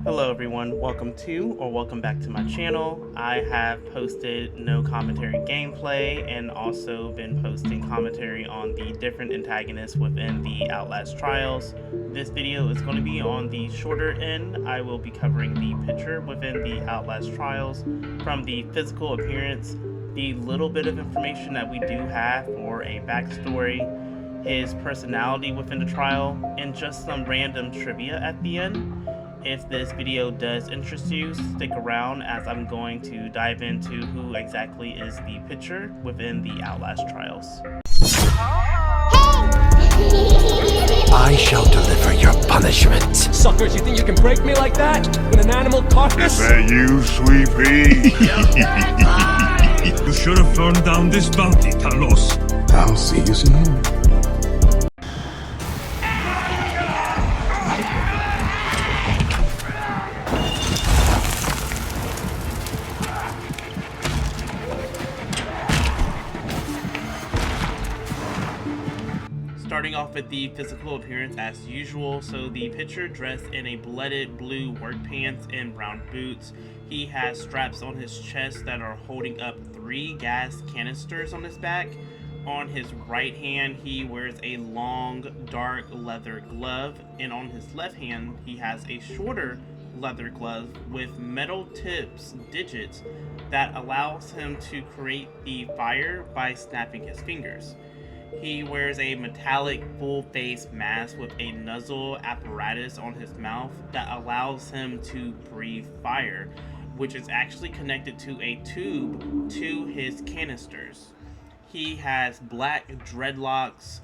Hello everyone, welcome back to my channel. I have posted no commentary gameplay and also been posting commentary on the different antagonists within the Outlast trials. This video is going to be on the shorter end. I will be covering the picture within the Outlast trials, from the physical appearance, the little bit of information that we do have for a backstory, his personality within the trial, and just some random trivia at the end. If this video does interest you, stick around as I'm going to dive into who exactly is the pitcher within the Outlast trials. I shall deliver your punishment. Suckers, you think you can break me like that? With an animal carcass? Is that you, Sweet Pea? You should have thrown down this bounty, Talos. I'll see you soon. Starting off with the physical appearance as usual, so the pitcher dressed in a blooded blue work pants and brown boots. He has straps on his chest that are holding up 3 gas canisters on his back. On his right hand, he wears a long, dark leather glove, and on his left hand, he has a shorter leather glove with metal digits that allows him to create the fire by snapping his fingers. He wears a metallic full-face mask with a nozzle apparatus on his mouth that allows him to breathe fire, which is actually connected to a tube to his canisters. He has black dreadlocks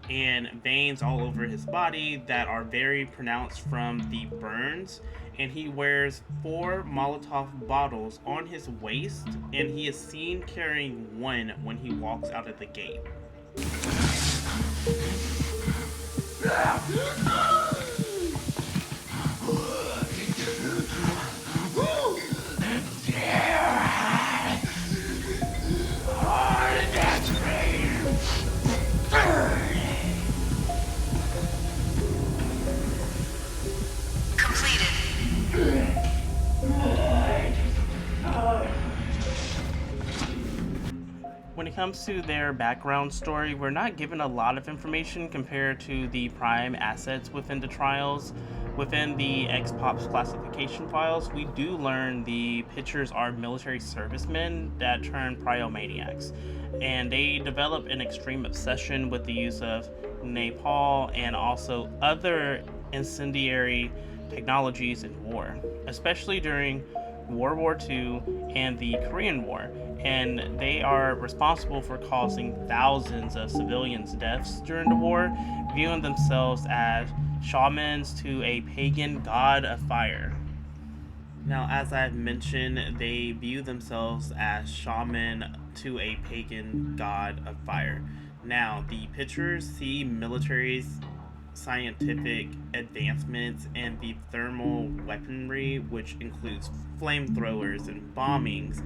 and veins all over his body that are very pronounced from the burns, and he wears 4 Molotov bottles on his waist, and he is seen carrying one when he walks out of the gate. When it comes to their background story, we're not given a lot of information compared to the prime assets within the trials. Within the XPOP's classification files, we do learn the pitchers are military servicemen that turn pyromaniacs, and they develop an extreme obsession with the use of napalm and also other incendiary technologies in war, especially during World War II and the Korean War, and they are responsible for causing thousands of civilians' deaths during the war, viewing themselves as shamans to a pagan god of fire. Now, as I've mentioned, they view themselves as shaman to a pagan god of fire. Now, the pitchers see military's scientific advancements and the thermal weaponry, which includes flamethrowers and bombings,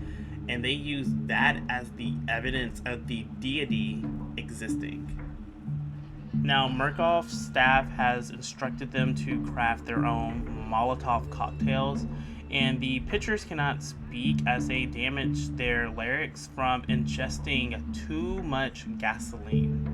and they use that as the evidence of the deity existing. Now, Murkoff's staff has instructed them to craft their own Molotov cocktails, and the pitchers cannot speak as they damage their larynx from ingesting too much gasoline.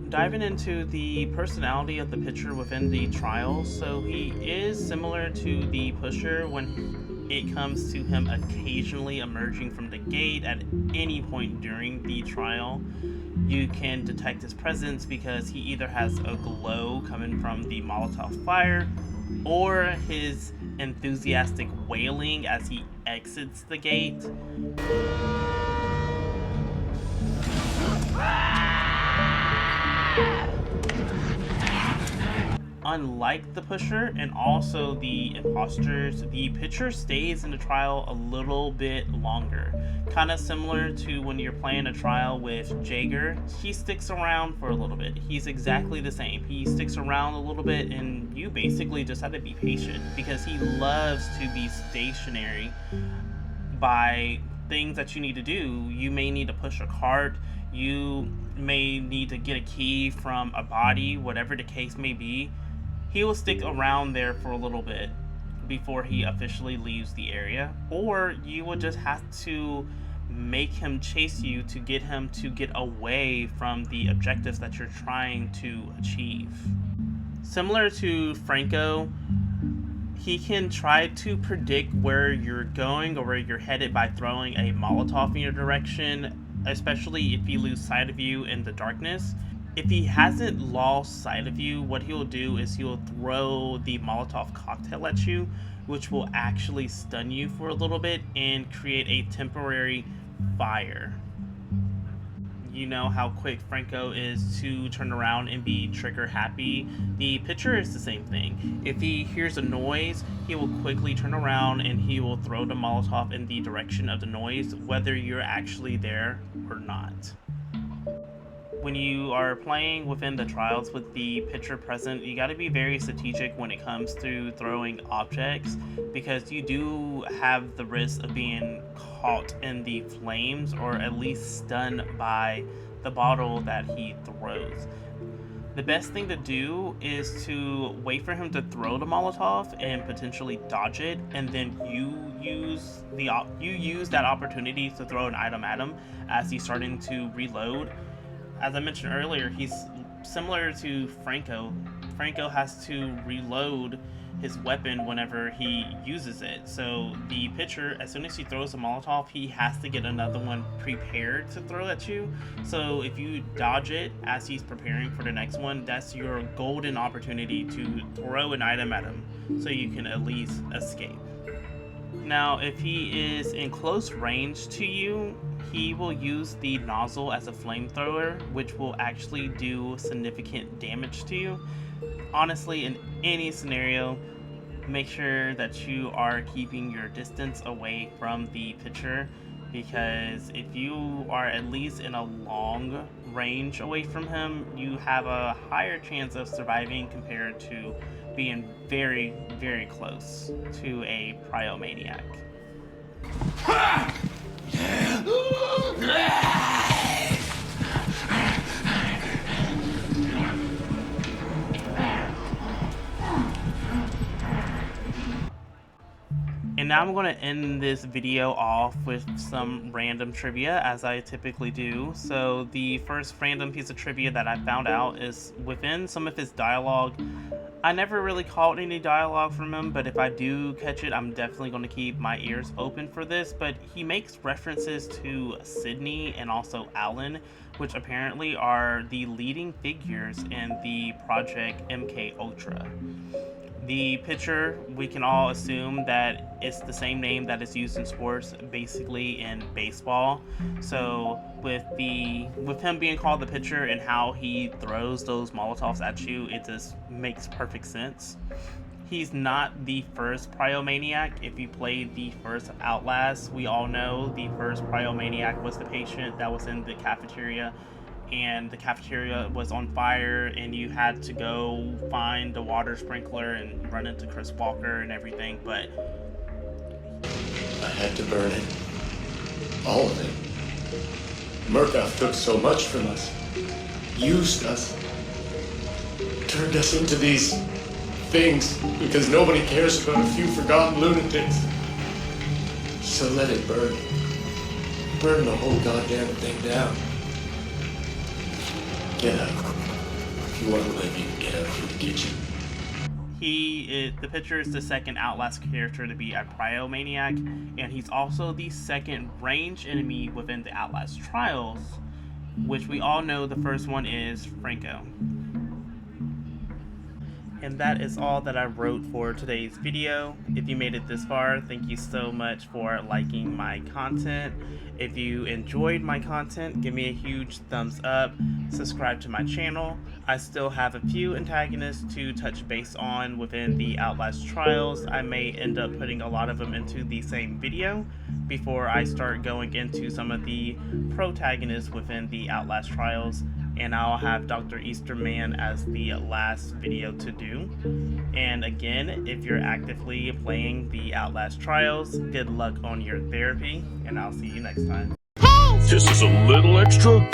Diving into the personality of the pitcher within the trials, so he is similar to the pusher when it comes to him occasionally emerging from the gate at any point during the trial. You can detect his presence because he either has a glow coming from the Molotov fire or his enthusiastic wailing as he exits the gate. Unlike the pusher and also the imposters, the pitcher stays in the trial a little bit longer. Kind of similar to when you're playing a trial with Jaeger, he sticks around for a little bit. He's exactly the same. He sticks around a little bit and you basically just have to be patient, because he loves to be stationary by things that you need to do. You may need to push a cart, you may need to get a key from a body, whatever the case may be. He will stick around there for a little bit before he officially leaves the area, or you will just have to make him chase you to get him to get away from the objectives that you're trying to achieve. Similar to Franco, he can try to predict where you're going or where you're headed by throwing a Molotov in your direction, especially if you lose sight of you in the darkness. If he hasn't lost sight of you, what he'll do is he'll throw the Molotov cocktail at you, which will actually stun you for a little bit and create a temporary fire. You know how quick Franco is to turn around and be trigger happy. The pitcher is the same thing. If he hears a noise, he will quickly turn around and he will throw the Molotov in the direction of the noise, whether you're actually there or not. When you are playing within the trials with the pitcher present, you got to be very strategic when it comes to throwing objects, because you do have the risk of being caught in the flames or at least stunned by the bottle that he throws. The best thing to do is to wait for him to throw the Molotov and potentially dodge it, and then you use that opportunity to throw an item at him as he's starting to reload. As I mentioned earlier, he's similar to Franco. Franco has to reload his weapon whenever he uses it. So the pitcher, as soon as he throws a Molotov, he has to get another one prepared to throw at you. So if you dodge it as he's preparing for the next one, that's your golden opportunity to throw an item at him so you can at least escape. Now, if he is in close range to you, he will use the nozzle as a flamethrower, which will actually do significant damage to you. Honestly, in any scenario, make sure that you are keeping your distance away from the pitcher, because if you are at least in a long range away from him, you have a higher chance of surviving compared to being very, very close to a pyromaniac. And now I'm going to end this video off with some random trivia, as I typically do. So the first random piece of trivia that I found out is within some of his dialogue. I never really caught any dialogue from him, but if I do catch it, I'm definitely going to keep my ears open for this. But he makes references to Sydney and also Alan, which apparently are the leading figures in the project MK Ultra. The pitcher, we can all assume that it's the same name that is used in sports, basically in baseball. So with him being called the pitcher and how he throws those Molotovs at you, it just makes perfect sense. He's not the first pyromaniac. If you played the first Outlast, we all know the first pyromaniac was the patient that was in the cafeteria, and the cafeteria was on fire and you had to go find the water sprinkler and run into Chris Walker and everything. But I had to burn it. All of it. Murkoff took so much from us. Used us. Turned us into these things because nobody cares about a few forgotten lunatics. So let it burn. Burn the whole goddamn thing down. Get out. If you want to live, you can get out through the kitchen. The pitcher is the second Outlast character to be a pyromaniac, and he's also the second range enemy within the Outlast trials, which we all know the first one is Franco. And that is all that I wrote for today's video. If you made it this far, thank you so much for liking my content. If you enjoyed my content, give me a huge thumbs up, subscribe to my channel. I still have a few antagonists to touch base on within the Outlast trials. I may end up putting a lot of them into the same video before I start going into some of the protagonists within the Outlast trials. And I'll have Dr. Easterman as the last video to do. And And again, if you're actively playing the Outlast trials, good luck on your therapy, and I'll see you next time. This is a little extra.